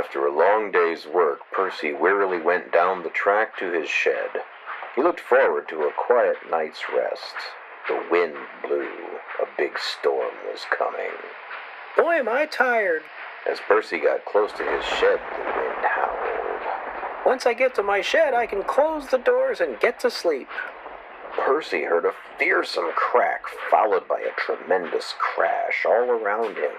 After a long day's work, Percy wearily went down the track to his shed. He looked forward to a quiet night's rest. The wind blew. A big storm was coming. Boy, am I tired. As Percy got close to his shed, the wind howled. Once I get to my shed, I can close the doors and get to sleep. Percy heard a fearsome crack, followed by a tremendous crash all around him.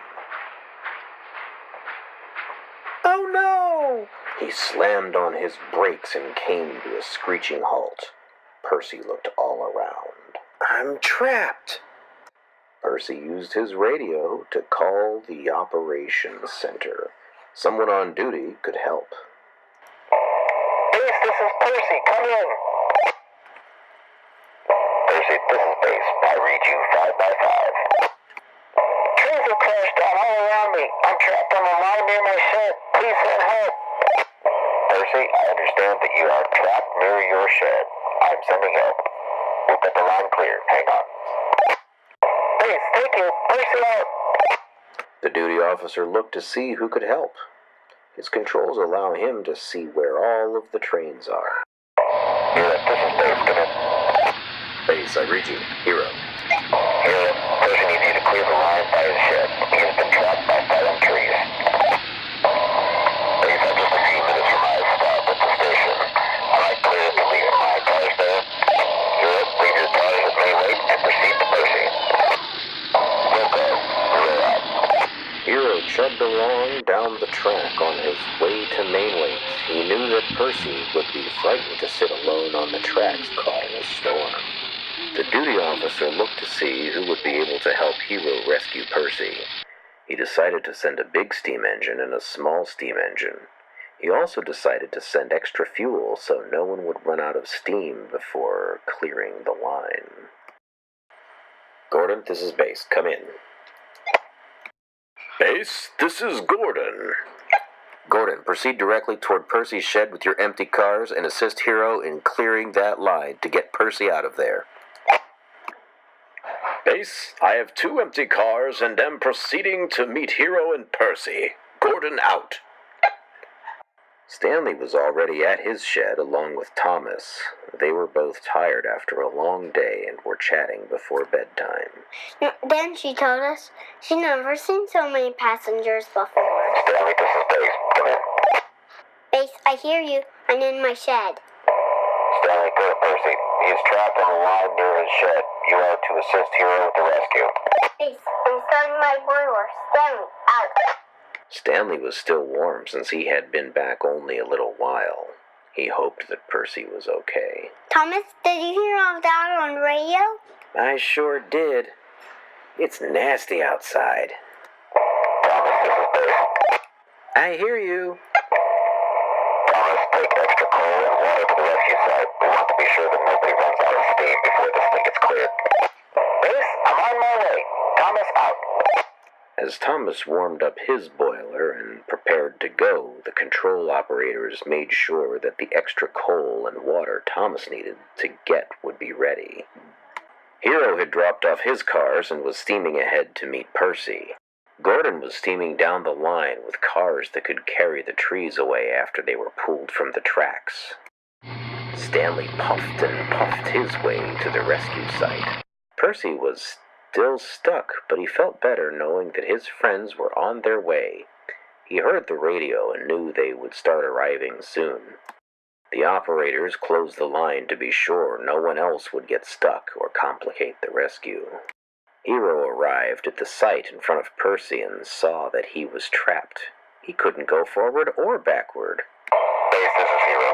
Oh no! He slammed on his brakes and came to a screeching halt. Percy looked all around. I'm trapped. Percy used his radio to call the operations center. Someone on duty could help. Base, this is Percy. Come in. Percy, this is Base. I read you 5 by 5. Trees have crashed down all around me. I'm trapped on a line near my shed. Please send help. Percy, I understand that you are trapped near your shed. I'm sending help. We'll get the line clear. Hang on. Base, thank you. Percy out. The duty officer looked to see who could help. His controls allow him to see where all of the trains are. Hiro, this is Base. Come in. Base, I read you. Hiro. Hiro, Percy needs you to clear the line by his shed. He has been trapped by fallen trees. Base, I'm just a few minutes from my stop at the station. Am I clear to leave my cars there? Hiro, leave your cars at May Lake and proceed to Percy. We'll go. Hiro out. Hiro chugged along down the track on his way to Main Lake. He knew that Percy would be frightened to sit alone on the tracks caught in a storm. The duty officer looked to see who would be able to help Hiro rescue Percy. He decided to send a big steam engine and a small steam engine. He also decided to send extra fuel so no one would run out of steam before clearing the line. Gordon, this is Base. Come in. Base, this is Gordon. Gordon, proceed directly toward Percy's shed with your empty cars and assist Hiro in clearing that line to get Percy out of there. Base, I have 2 empty cars and am proceeding to meet Hiro and Percy. Gordon out. Stanley was already at his shed along with Thomas. They were both tired after a long day and were chatting before bedtime. Then she told us she'd never seen so many passengers before. Stanley, this is Base. Come in. Base, I hear you. I'm in my shed. Stanley, go to Percy. He is trapped on a line near his shed. You are to assist Hiro with the rescue. Base, I'm starting my boiler. Stanley, out. Stanley was still warm since he had been back only a little while. He hoped that Percy was okay. Thomas, did you hear all that on radio? I sure did. It's nasty outside. Thomas, this is Base. I hear you. Thomas, take extra coal and water to the rescue site. We want to be sure that nobody runs out of steam before this thing gets cleared. Base, I'm on my way. Thomas, out. As Thomas warmed up his boiler and prepared to go, the control operators made sure that the extra coal and water Thomas needed to get would be ready. Hiro had dropped off his cars and was steaming ahead to meet Percy. Gordon was steaming down the line with cars that could carry the trees away after they were pulled from the tracks. Stanley puffed and puffed his way to the rescue site. Percy was still stuck, but he felt better knowing that his friends were on their way. He heard the radio and knew they would start arriving soon. The operators closed the line to be sure no one else would get stuck or complicate the rescue. Hiro arrived at the site in front of Percy and saw that he was trapped. He couldn't go forward or backward. Base, this is Hiro.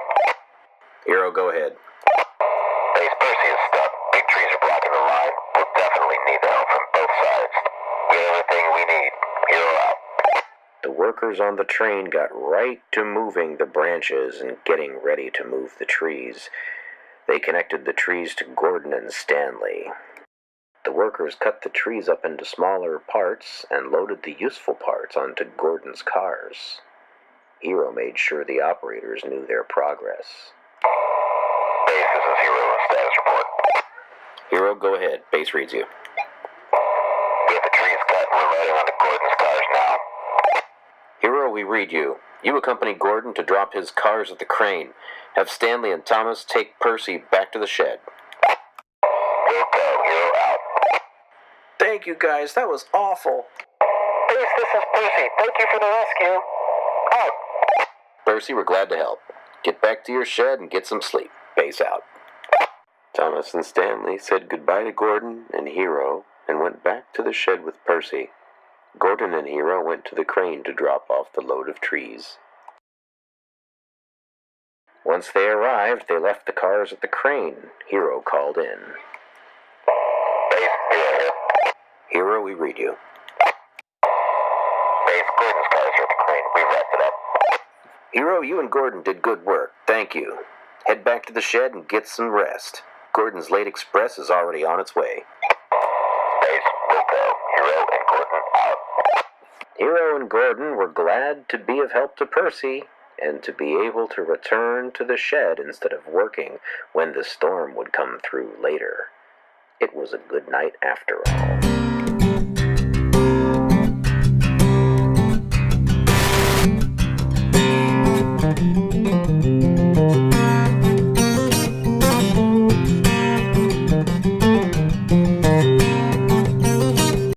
Hiro, go ahead. Base, Percy is stuck. Big trees are blocking the line. We'll definitely need the help from both sides. We have everything we need. Hiro out. The workers on the train got right to moving the branches and getting ready to move the trees. They connected the trees to Gordon and Stanley. The workers cut the trees up into smaller parts and loaded the useful parts onto Gordon's cars. Hiro made sure the operators knew their progress. Base, this is Hiro. Status report. Hiro, go ahead. Base reads you. We have the trees cut and we're riding onto Gordon's cars now. Hiro, we read you. You accompany Gordon to drop his cars at the crane. Have Stanley and Thomas take Percy back to the shed. We'll go. Hiro out. Thank you, guys. That was awful. Base, this is Percy. Thank you for the rescue. Out. Percy, we're glad to help. Get back to your shed and get some sleep. Base out. Thomas and Stanley said goodbye to Gordon and Hiro and went back to the shed with Percy. Gordon and Hiro went to the crane to drop off the load of trees. Once they arrived, they left the cars at the crane. Hiro called in. Base, Hiro here. Hiro, we read you. Base, Gordon's cars are at the crane. We wrapped it up. Hiro, you and Gordon did good work. Thank you. Head back to the shed and get some rest. Gordon's late express is already on its way. Base, we'll go. Hiro and Gordon out. Hiro and Gordon were glad to be of help to Percy and to be able to return to the shed instead of working when the storm would come through later. It was a good night after all.